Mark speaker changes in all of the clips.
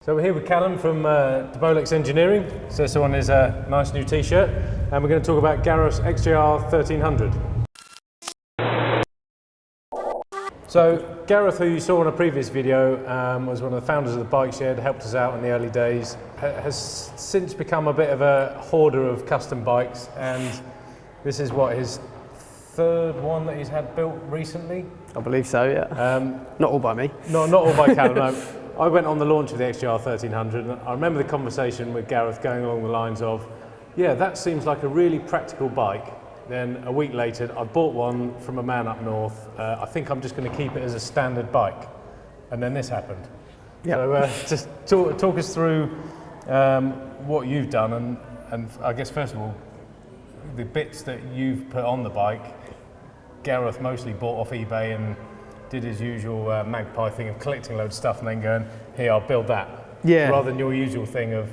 Speaker 1: So we're here with Callum from DeBolex Engineering. So this one is a nice new t-shirt, and we're going to talk about Gareth XJR1300. So Gareth, who you saw in a previous video, was one of the founders of the bike shed, helped us out in the early days, has since become a bit of a hoarder of custom bikes, and this is what, his third one that he's had built recently?
Speaker 2: I believe so, yeah. Not all by me.
Speaker 1: Not all by Callum, no. I went on the launch of the XJR1300, and I remember the conversation with Gareth going along the lines of, yeah, that seems like a really practical bike. Then a week later, I bought one from a man up north. I think I'm just going to keep it as a standard bike. And then this happened. Yep. So just talk us through what you've done, and I guess first of all, the bits that you've put on the bike. Gareth mostly bought off eBay and did his usual magpie thing of collecting loads of stuff and then going, here, I'll build that. Yeah. Rather than your usual thing of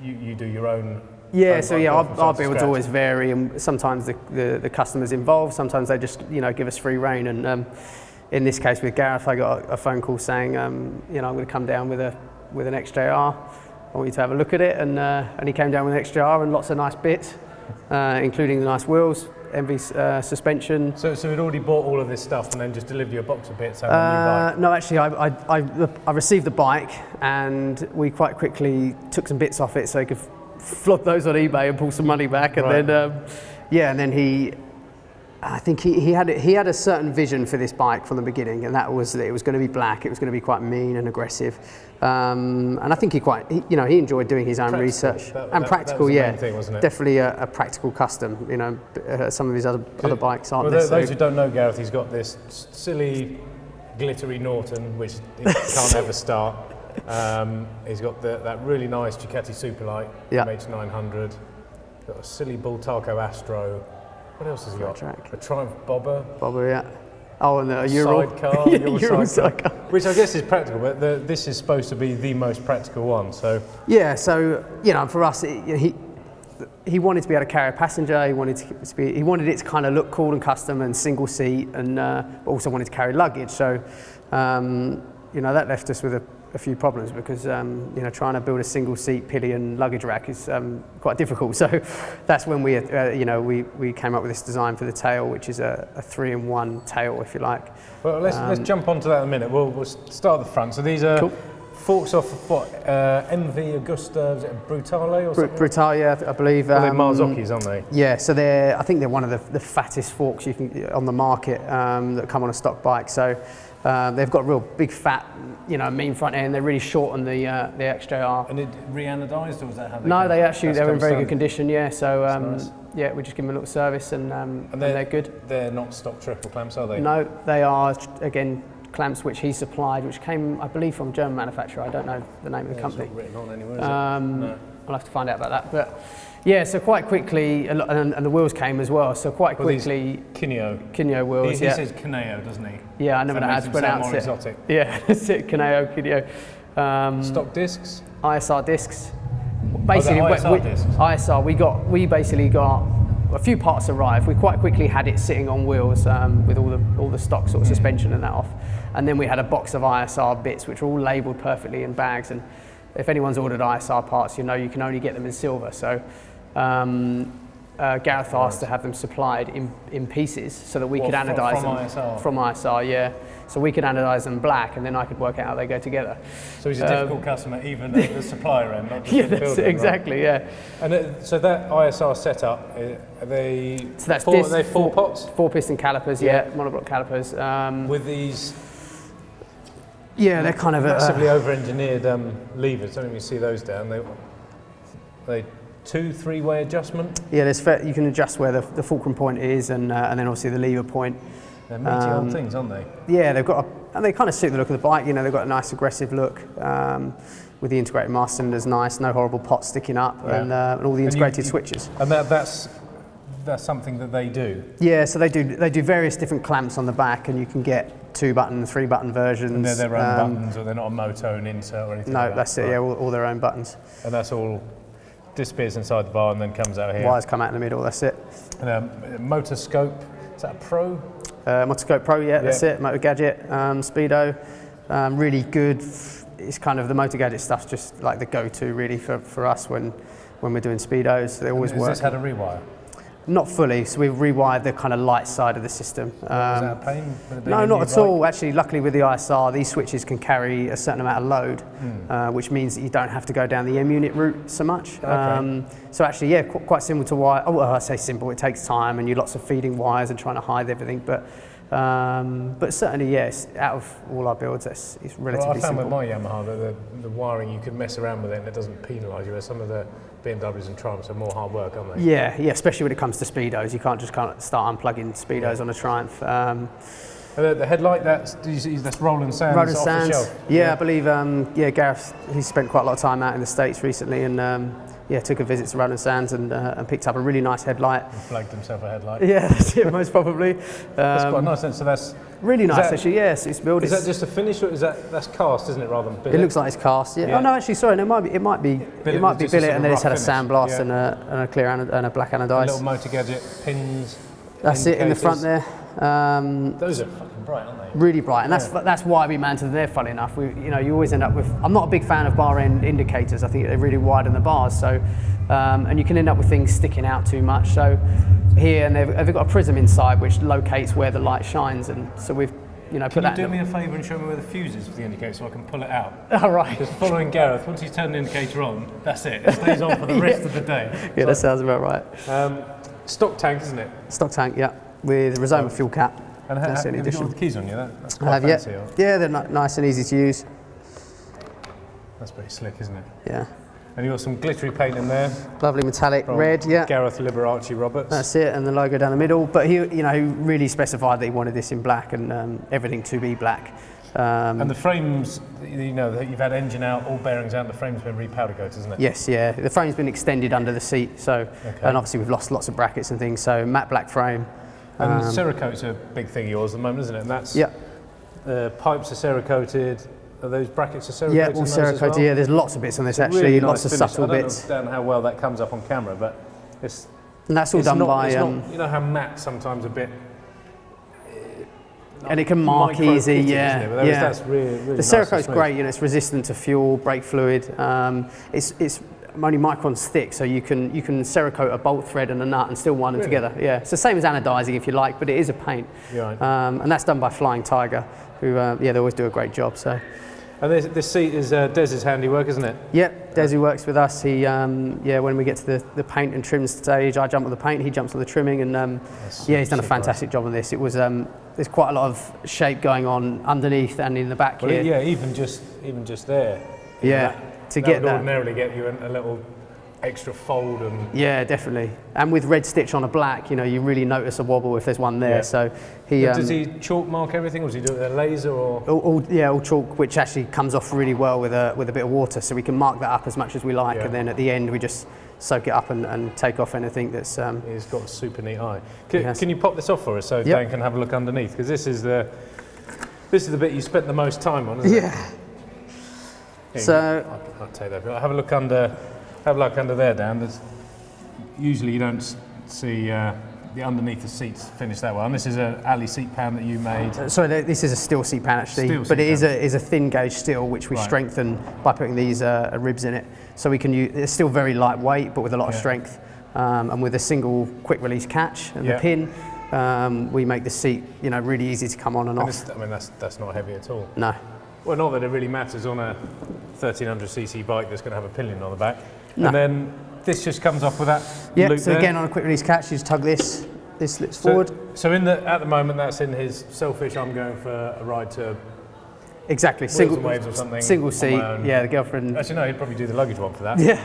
Speaker 1: you do your own.
Speaker 2: Yeah, so yeah, our builds always vary, and sometimes the customer's involved, sometimes they just give us free rein. And in this case with Gareth, I got a phone call saying, I'm going to come down with an XJR. I want you to have a look at it, and he came down with an XJR and lots of nice bits, including the nice wheels. MV suspension.
Speaker 1: So he'd already bought all of this stuff and then just delivered you a box of bits and a new bike?
Speaker 2: No, actually I received the bike, and we quite quickly took some bits off it so he could flog those on eBay and pull some money back. And right. Then I think he had a certain vision for this bike from the beginning, and that was that it was going to be black, it was going to be quite mean and aggressive, and I think he enjoyed doing his own research. Practical, that was the main thing, wasn't it? Definitely a practical custom. Some of his other bikes aren't.
Speaker 1: Well, those who don't know Gareth, he's got this silly glittery Norton which he can't ever start. He's got that really nice Ducati Superlight MH900. Got a silly Bultaco Astro. What else has he got? A Triumph Bobber.
Speaker 2: Yeah. Oh, and a Euro
Speaker 1: sidecar. Euro sidecar. Which I guess is practical, but this is supposed to be the most practical one. So
Speaker 2: yeah, so for us, he wanted to be able to carry a passenger. He wanted it to kind of look cool and custom and single seat, and but also wanted to carry luggage. So that left us with a few problems, because trying to build a single seat pillion luggage rack is quite difficult. So that's when we came up with this design for the tail, which is a 3-in-1 tail, if you like.
Speaker 1: Well, let's jump onto that in a minute. We'll start at the front. So these are cool. Forks off of what, MV Augusta, is it Brutale or something?
Speaker 2: Brutale, yeah, I believe.
Speaker 1: Well, they're Marzocchis, aren't they?
Speaker 2: Yeah, so I think they're one of the fattest forks you can on the market that come on a stock bike. So they've got real big fat, mean front end. They're really short on the XJR.
Speaker 1: And it re-anodized, or was that how they?
Speaker 2: No, they're in very good condition. Yeah, so nice. Yeah, we just give them a little service, and they're good.
Speaker 1: They're not stock triple clamps, are they?
Speaker 2: No, they are again clamps which he supplied, which came, I believe, from a German manufacturer. I don't know the name of the company.
Speaker 1: It's not written on anywhere, is it? No.
Speaker 2: I'll have to find out about that. But yeah, so quite quickly, and the wheels came as well. So quite quickly, Kineo wheels.
Speaker 1: He says Kineo, doesn't he?
Speaker 2: Yeah, I never know how to pronounce it.
Speaker 1: More exotic.
Speaker 2: Yeah, that's it. Kineo.
Speaker 1: Stock discs.
Speaker 2: ISR discs. Basically,
Speaker 1: ISR discs.
Speaker 2: ISR. We basically got a few parts arrived. We quite quickly had it sitting on wheels with all the stock sort of suspension and that off, and then we had a box of ISR bits which were all labelled perfectly in bags. And if anyone's ordered ISR parts, you can only get them in silver. So Gareth asked to have them supplied in pieces so that we could anodise them from ISR. Yeah, so we could anodise them black, and then I could work out how they go together.
Speaker 1: So he's a difficult customer, even at the supplier end, not just
Speaker 2: yeah,
Speaker 1: the builder,
Speaker 2: exactly.
Speaker 1: Right?
Speaker 2: Yeah.
Speaker 1: And so that ISR setup, are they?
Speaker 2: So that's
Speaker 1: four pots.
Speaker 2: 4 piston calipers. Yeah, monoblock calipers.
Speaker 1: With these.
Speaker 2: Yeah, they're kind of
Speaker 1: massively over-engineered levers. I don't even see those down. They 2-3-way adjustment.
Speaker 2: Yeah, you can adjust where the fulcrum point is, and then obviously the lever point.
Speaker 1: They're meaty old things, aren't they?
Speaker 2: Yeah, and they kind of suit the look of the bike. They've got a nice aggressive look. With the integrated master cylinders, nice, no horrible pots sticking up, and all the integrated switches.
Speaker 1: And that's something that they do.
Speaker 2: Yeah, so they do various different clamps on the back, and you can get 2-button, 3-button versions.
Speaker 1: And they're their own buttons, or they're not a moto and insert or anything?
Speaker 2: No,
Speaker 1: like that.
Speaker 2: That's it. Right. Yeah, all their own buttons.
Speaker 1: And that's all disappears inside the bar and then comes out here.
Speaker 2: Wires come out in the middle. That's it.
Speaker 1: And Motoscope, is that a Pro?
Speaker 2: Motoscope Pro, yeah, that's it. Motor Gadget, Speedo, really good. it's kind of the motor gadget stuff's just like the go-to really for us when we're doing speedos. They always work.
Speaker 1: Has this had a rewire?
Speaker 2: Not fully, so we've rewired the kind of light side of the system.
Speaker 1: Was that a pain?
Speaker 2: No, not at all. Actually, luckily with the ISR, these switches can carry a certain amount of load, which means that you don't have to go down the M unit route so much.
Speaker 1: Okay.
Speaker 2: So actually, yeah, quite simple to wire. Oh, well, I say simple. It takes time and you lots of feeding wires and trying to hide everything, but certainly, yes, out of all our builds, it's relatively simple.
Speaker 1: I found with my Yamaha that the wiring, you could mess around with it and it doesn't penalise you, whereas some of the BMWs and Triumphs are more hard work, aren't they?
Speaker 2: Yeah, especially when it comes to speedos. You can't just kind of start unplugging speedos on a Triumph.
Speaker 1: The headlight, that's Roland Sands
Speaker 2: Roland
Speaker 1: off
Speaker 2: Sands.
Speaker 1: the shelf.
Speaker 2: Yeah, I believe, Gareth, he spent quite a lot of time out in the States recently and took a visit to Roland Sands and picked up a really nice headlight.
Speaker 1: He flagged himself a headlight.
Speaker 2: Yeah, that's it, most probably.
Speaker 1: That's quite nice then, so that's...
Speaker 2: Really nice, actually, yes, it's built.
Speaker 1: Is that just a finish, or that's cast, isn't it, rather than billet?
Speaker 2: It looks like it's cast, yeah. Oh no, actually, sorry, no, it might be billet, and then it's had a sandblast and a clear and a black anodise.
Speaker 1: Little motor gadget pins.
Speaker 2: That's it in the front there.
Speaker 1: Those are fucking bright, aren't they?
Speaker 2: Really bright, and that's why we mounted them there. Funny enough, you always end up with. I'm not a big fan of bar end indicators. I think they really widen the bars, so and you can end up with things sticking out too much. So here, and they've got a prism inside which locates where the light shines, and so we've put that.
Speaker 1: Can you do me a favour and show me where the fuse is for the indicator so I can pull it out?
Speaker 2: All right.
Speaker 1: Because following Gareth, once he's turned the indicator on, that's it. It stays on for the rest of the day.
Speaker 2: Yeah, that sounds about right.
Speaker 1: Stock tank, isn't it?
Speaker 2: Stock tank, yeah, with a Rosoma fuel cap.
Speaker 1: And have you got all the keys on you? That's quite fancy.
Speaker 2: Yeah, they're nice and easy to use.
Speaker 1: That's pretty slick, isn't it?
Speaker 2: Yeah.
Speaker 1: And you've got some glittery paint in there.
Speaker 2: Lovely metallic red, yeah.
Speaker 1: Gareth Roberts.
Speaker 2: That's it, and the logo down the middle. But he really specified that he wanted this in black and everything to be black.
Speaker 1: And the frames, you've had engine out, all bearings out, and the frame's been repowder coated, isn't it?
Speaker 2: Yes, yeah. The frame's been extended under the seat, so and obviously we've lost lots of brackets and things. So matte black frame.
Speaker 1: And Cerakote's a big thing of yours at the moment, isn't it? And that's pipes are Cerakoted. Are those brackets are Cerakoted?
Speaker 2: Yeah, all Cerakoted. Well? Yeah, there's lots of bits on this actually,
Speaker 1: really
Speaker 2: lots
Speaker 1: nice
Speaker 2: of
Speaker 1: finish.
Speaker 2: subtle bits.
Speaker 1: I don't know how well that comes up on camera, but it's.
Speaker 2: And that's all done by.
Speaker 1: You know how matte sometimes a bit.
Speaker 2: And it can mark easy,
Speaker 1: yeah. That's really
Speaker 2: the
Speaker 1: nice.
Speaker 2: Cerakote's great. It's resistant to fuel, brake fluid. It's only microns thick, so you can Cerakote a bolt thread and a nut and still wind them together. Yeah, it's the same as anodizing if you like, but it is a paint.
Speaker 1: Right.
Speaker 2: And that's done by Flying Tiger, who they always do a great job. So.
Speaker 1: And this seat is Des's handiwork, isn't it?
Speaker 2: Yep, Des who works with us. He when we get to the paint and trim stage, I jump on the paint, he jumps on the trimming, and he's done a fantastic job on this. It was there's quite a lot of shape going on underneath and in the back here.
Speaker 1: Yeah, even just there.
Speaker 2: Yeah,
Speaker 1: that would ordinarily get you a little extra fold and.
Speaker 2: Yeah, definitely. And with red stitch on a black, you really notice a wobble if there's one there.
Speaker 1: Yeah.
Speaker 2: So he.
Speaker 1: Does he chalk mark everything, or does he do it with a laser or?
Speaker 2: All chalk, which actually comes off really well with a bit of water, so we can mark that up as much as we like, and then at the end we just soak it up and take off anything that's.
Speaker 1: He's got a super neat eye. Can you pop this off for us so Dan can have a look underneath? Because this is the bit you spent the most time on, isn't it?
Speaker 2: Yeah. So
Speaker 1: I'll take that. Have a look under. Have a look under there, Dan. Usually you don't see the underneath the seats finished that well. And this is an alley seat pan that you made.
Speaker 2: Sorry, this is a steel seat pan actually, but it is a thin gauge steel which we strengthen by putting these ribs in it. So we can use. It's still very lightweight, but with a lot of strength, and with a single quick release catch and the pin, we make the seat really easy to come on and off.
Speaker 1: That's not heavy at all.
Speaker 2: No.
Speaker 1: Well, not that it really matters on a 1300cc bike that's going to have a pillion on the back.
Speaker 2: No.
Speaker 1: And then this just comes off with that loop
Speaker 2: so
Speaker 1: there.
Speaker 2: Again on a quick release catch, you just tug this slips forward.
Speaker 1: So at the moment that's in his selfish, I'm going for a ride to
Speaker 2: exactly
Speaker 1: single waves or something.
Speaker 2: Single seat, the girlfriend.
Speaker 1: Actually no, he'd probably do the luggage one for that.
Speaker 2: Yeah.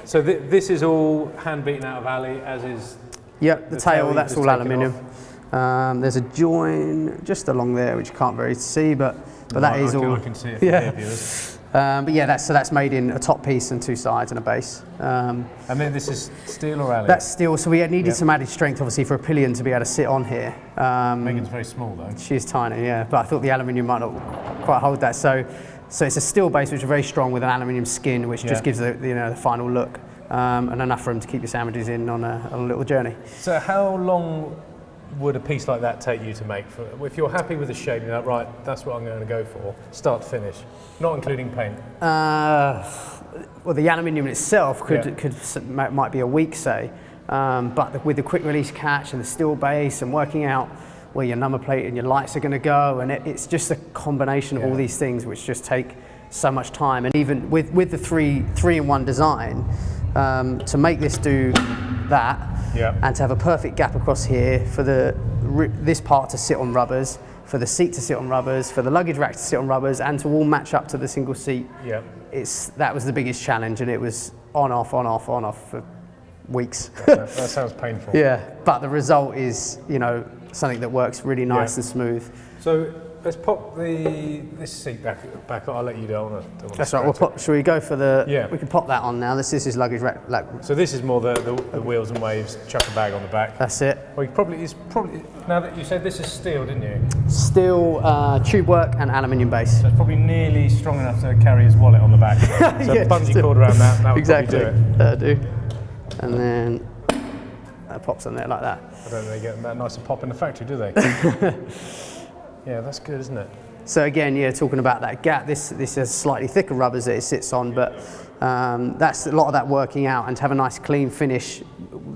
Speaker 1: So this is all hand beaten out of alley, as is.
Speaker 2: Yep, the tail that's all aluminium. There's a join just along there which you can't very see, but that is all.
Speaker 1: I can see it from here, viewers.
Speaker 2: But that's made in a top piece and two sides and a base.
Speaker 1: And then this is steel or alley?
Speaker 2: That's steel, so we needed some added strength obviously for a pillion to be able to sit on here.
Speaker 1: Megan's very small though.
Speaker 2: She is tiny, but I thought the aluminium might not quite hold that. So it's a steel base which is very strong with an aluminium skin, which just gives the final look, and enough room to keep your sandwiches in on a little journey.
Speaker 1: So how long would a piece like that take you to make? If you're happy with the shape, you're like, right, that's what I'm going to go for, start to finish, not including paint.
Speaker 2: Well, the aluminium itself might be a week, say, but with the quick release catch and the steel base and working out where your number plate and your lights are going to go, and it's just a combination of all these things which just take so much time. And even with the three-in-one design, to make this do that, and to have a perfect gap across here for this part to sit on rubbers, for the seat to sit on rubbers, for the luggage rack to sit on rubbers, and to all match up to the single seat. That was the biggest challenge, and it was on off for weeks.
Speaker 1: That sounds painful.
Speaker 2: But the result is, something that works really nice and smooth.
Speaker 1: So let's pop this seat back. I'll let you do it.
Speaker 2: That's right. Shall we go for the? We can pop that on now. This is luggage rack.
Speaker 1: So this is more the wheels and waves. Chuck a bag on the back.
Speaker 2: That's it.
Speaker 1: Well, it's probably now that you said this is steel, didn't you?
Speaker 2: Steel, tube work, and aluminium base.
Speaker 1: So it's probably nearly strong enough to carry his wallet on the back. So a bungee cord around that would
Speaker 2: exactly.
Speaker 1: probably do it.
Speaker 2: That'll do. And then that pops on there like that.
Speaker 1: I don't think they get that nice a pop in the factory, do they? Yeah, that's good, isn't it?
Speaker 2: So again, talking about that gap, this has slightly thicker rubbers that it sits on, but that's a lot of that working out, and to have a nice clean finish.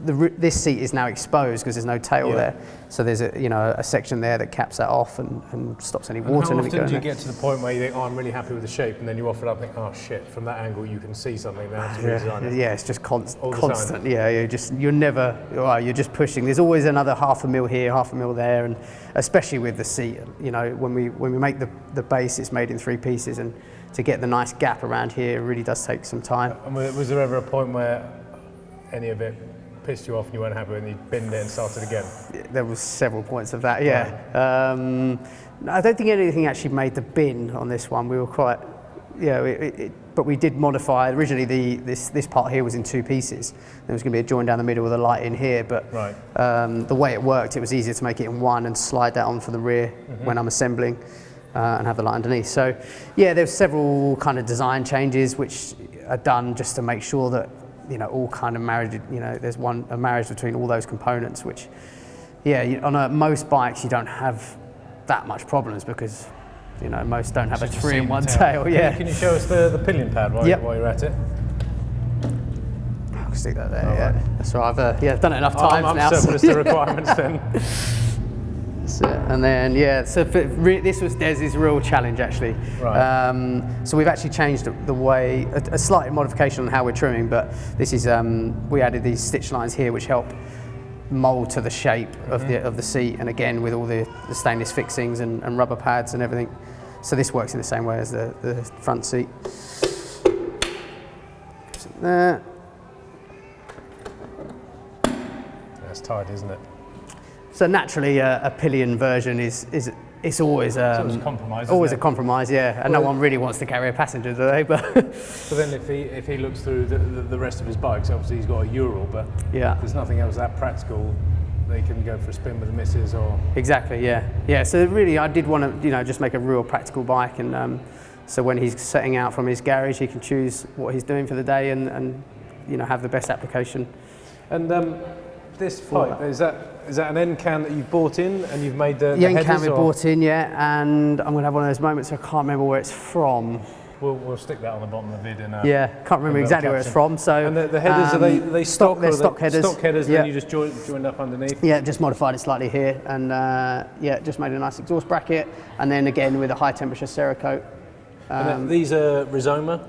Speaker 2: This seat is now exposed because there's no tail there, so there's a section there that caps that off and stops any water.
Speaker 1: How often do you get to the point where you think, oh, I'm really happy with the shape, and then you offer it up and think, oh shit, from that angle you can see something now to redesign it?
Speaker 2: Yeah, it's just constant. Yeah, you're just pushing. There's always another half a mil here, half a mil there, and especially with the seat, when we make the base, it's made in 3 pieces, and to get the nice gap around here really does take some time.
Speaker 1: And was there ever a point where any of it pissed you off and you weren't happy and you binned it and started again?
Speaker 2: There was several points of that, I don't think anything actually made the bin on this one. We were quite, but we did modify. Originally, this part here was in 2 pieces. There was going to be a join down the middle with a light in here, but the way it worked, it was easier to make it in 1 and slide that on for the rear when I'm assembling and have the light underneath. So, there's several kind of design changes which are done just to make sure that all kind of marriage, there's a marriage between all those components, which, on most bikes you don't have that much problems because, most don't have a 3-in-1 tail.
Speaker 1: Can you show us the pillion pad while you're at it?
Speaker 2: I'll stick that there, Right. That's right, I've done it enough times now.
Speaker 1: I'm surplus to requirements then.
Speaker 2: That's it. And then, so this was Des's real challenge actually.
Speaker 1: Right.
Speaker 2: So we've actually changed the way, a slight modification on how we're trimming, but this is, we added these stitch lines here which help mould to the shape of the seat, and again with all the stainless fixings and rubber pads and everything. So this works in the same way as the front seat. There.
Speaker 1: That's tight, isn't it?
Speaker 2: So naturally, a pillion version it's always
Speaker 1: a compromise.
Speaker 2: Always a compromise, and no one really wants to carry a passenger, do they? But
Speaker 1: so then, if he looks through the rest of his bikes, obviously he's got a Ural, but there's nothing else that practical. They can go for a spin with the missus, or
Speaker 2: exactly, yeah. So really, I did want to, just make a real practical bike, and so when he's setting out from his garage, he can choose what he's doing for the day, and have the best application.
Speaker 1: And this pipe, is that an end can that you've bought in and you've made the
Speaker 2: end can we bought in, and I'm going to have one of those moments I can't remember where it's from.
Speaker 1: We'll stick that on the bottom of the vid.
Speaker 2: Can't remember exactly where it's from. So
Speaker 1: and the headers, are they stock?
Speaker 2: They're stock headers.
Speaker 1: Stock headers, and then you just joined up underneath.
Speaker 2: Yeah, just modified it slightly here, and just made a nice exhaust bracket, and then again with a high temperature Cerakote.
Speaker 1: And these are Rizoma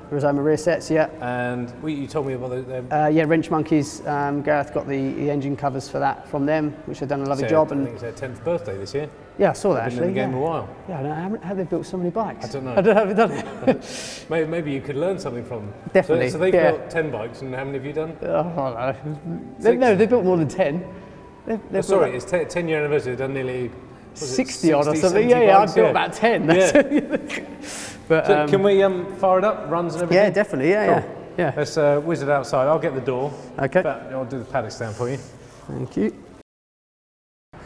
Speaker 2: rear sets,
Speaker 1: And you told me about them.
Speaker 2: Wrench Monkeys. Gareth got the engine covers for that from them, which have done a lovely job.
Speaker 1: I think it's their 10th birthday this year.
Speaker 2: Yeah, I saw that
Speaker 1: Been in the game a while.
Speaker 2: Yeah, I don't know how they've built so many bikes.
Speaker 1: I don't know.
Speaker 2: I don't know how they've done it.
Speaker 1: Maybe you could learn something from them.
Speaker 2: Definitely.
Speaker 1: So they've built 10 bikes, and how many have you done?
Speaker 2: I don't know. They've built more than 10.
Speaker 1: It's 10-year anniversary. They've done nearly
Speaker 2: 60 odd or something. I've built about 10. But,
Speaker 1: so can we fire it up, runs and everything?
Speaker 2: Yeah, definitely. Yeah.
Speaker 1: Let's whiz it outside. I'll get the door.
Speaker 2: Okay.
Speaker 1: I'll do the paddock stand for you.
Speaker 2: Thank you.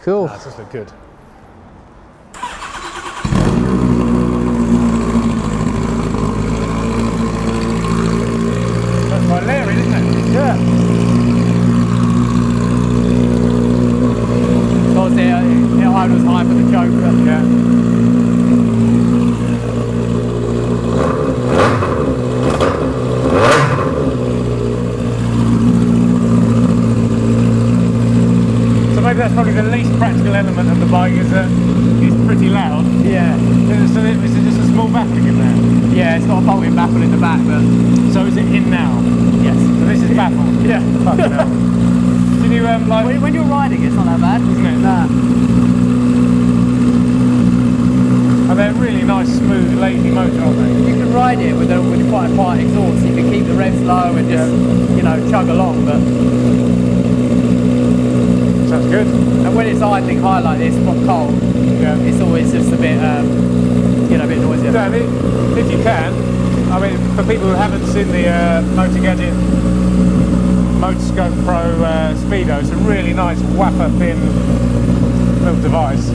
Speaker 2: Cool.
Speaker 1: That does look good. That's quite leery, isn't it?
Speaker 2: Yeah.
Speaker 1: That's probably the least practical element of the bike, is that it's pretty loud.
Speaker 2: Yeah.
Speaker 1: So is it just a small baffling in there?
Speaker 2: Yeah, it's got a bolting baffle in the back, but
Speaker 1: So is it in now?
Speaker 2: yes.
Speaker 1: So this is baffled?
Speaker 2: Yeah.
Speaker 1: Fucking hell. Did you like...
Speaker 2: When you're riding, it's not that bad,
Speaker 1: Isn't it?
Speaker 2: Nah.
Speaker 1: And they're really nice, smooth, lazy motor, aren't they?
Speaker 2: You can ride it with quite a quiet exhaust. You can keep the revs low and just, you know, chug along. But
Speaker 1: Sounds good.
Speaker 2: and when it's idling high like this from cold,
Speaker 1: Yeah.
Speaker 2: it's always just a bit, you know, a bit noisier.
Speaker 1: Dan, if you can, I mean, for people who haven't seen the Motor Gadget Motorscope Pro Speedo, it's a really nice wafer thin little device.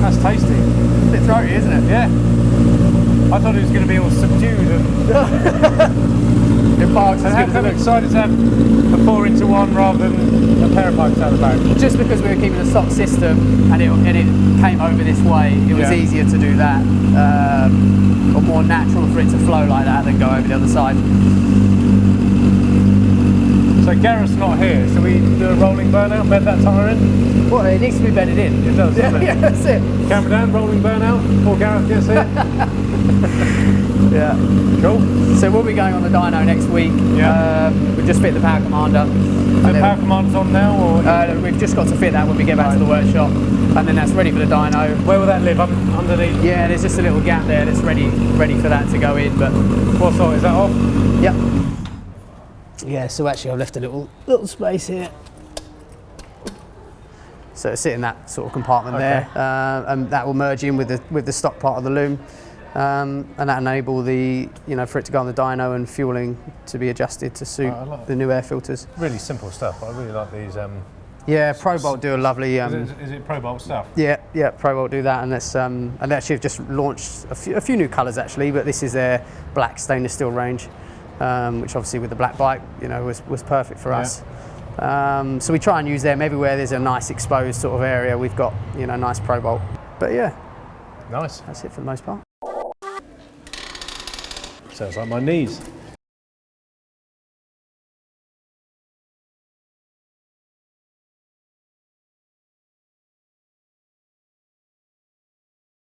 Speaker 1: That's tasty.
Speaker 2: It's a bit throaty, isn't it?
Speaker 1: Yeah. I thought it was going to be all subdued and
Speaker 2: It barks as
Speaker 1: how
Speaker 2: good as
Speaker 1: come
Speaker 2: it
Speaker 1: you
Speaker 2: looks.
Speaker 1: decided to have a 4-into-1 rather than a pair of pipes out the back?
Speaker 2: Just because we were keeping a stock system and it came over this way, it was
Speaker 1: Yeah.
Speaker 2: easier to do that, or more natural for it to flow like that than go over the other side.
Speaker 1: So Gareth's not here, so we do a rolling burnout, bed that tyre in?
Speaker 2: Well, it needs to be bedded in.
Speaker 1: It does, doesn't it?
Speaker 2: Yeah, that's it.
Speaker 1: Camera down, rolling burnout, before Gareth gets here.
Speaker 2: Yeah.
Speaker 1: Cool.
Speaker 2: So we'll be going on the dyno next week.
Speaker 1: Yeah.
Speaker 2: We've just fit the power commander.
Speaker 1: The power command's on now, or
Speaker 2: We've just got to fit that when we get back to the workshop, and then that's ready for the dyno.
Speaker 1: where will that live? Underneath?
Speaker 2: Yeah, there's just a little gap there that's ready for that to go in. But
Speaker 1: What sort is that off?
Speaker 2: yep. Yeah. So actually, I've left a little space here. So it's in that sort of compartment
Speaker 1: Okay.
Speaker 2: there, and that will merge in with the stock part of the loom. And that enable the, you know, for it to go on the dyno and fueling to be adjusted to suit
Speaker 1: I like
Speaker 2: the new air filters.
Speaker 1: Really simple stuff. I really like these.
Speaker 2: Yeah, ProBolt do a lovely.
Speaker 1: Is it ProBolt stuff?
Speaker 2: Yeah, ProBolt do that, and that's and they actually have just launched a few new colours actually, but this is their black stainless steel range, which obviously with the black bike, you know, was perfect for us. So we try and use them everywhere there's a nice exposed sort of area. We've got, you know, nice ProBolt. But yeah,
Speaker 1: Nice.
Speaker 2: that's it for the most part.
Speaker 1: Sounds like my knees.